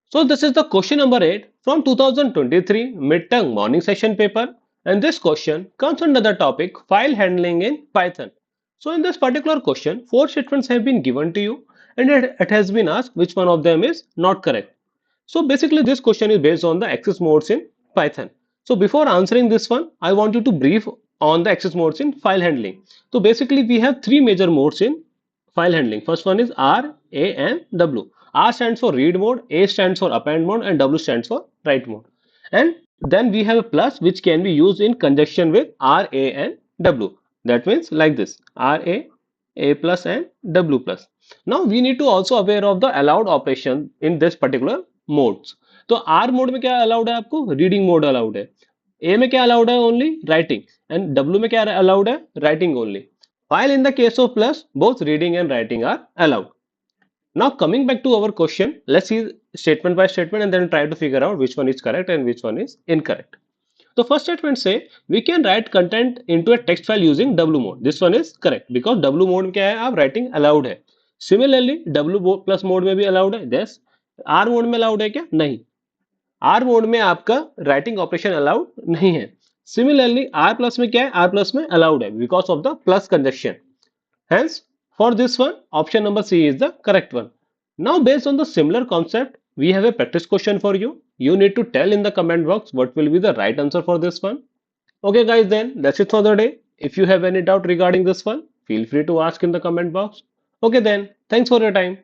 So this is the question number 8 from 2023 midterm morning session paper, and this question comes under the topic file handling in Python. So in this particular question, four statements have been given to you, and it has been asked which one of them is not correct. So basically this question is based on the access modes in Python. So before answering this one, I want you to brief on the access modes in file handling. So basically we have three major modes in file handling. First one is R, A and W. R stands for read mode, A stands for append mode and W stands for write mode. And then we have a plus which can be used in conjunction with R, A and W. That means like this R, A plus and W plus. Now we need to also aware of the allowed operation in this particular modes. तो R mode में क्या allowed है आपको reading mode allowed है A में क्या allowed है only writing and W में क्या अलाउड है writing only while in the case of plus both reading and writing are allowed. Now coming back to our question, let's see statement by statement and then try to figure out which one is correct and which one is incorrect. The first statement say we can write content into a text file using W mode. This one is correct because W mode में क्या है आप writing allowed है. Similarly W plus mode में भी allowed है. Yes. R mode में allowed है क्या नहीं. R मोड में आपका राइटिंग ऑपरेशन अलाउड नहीं है. सिमिलरली R प्लस में क्या है R प्लस में अलाउड है because of the plus conjunction. Hence, for this one, option number C is the correct one. Now, based on the similar concept, we have a practice question for you. You need to tell in the comment box what will be the right answer for this one. Okay, guys, then that's it for the day. If you have any doubt regarding this one, feel free to ask in the comment box. Okay, then, thanks for your time.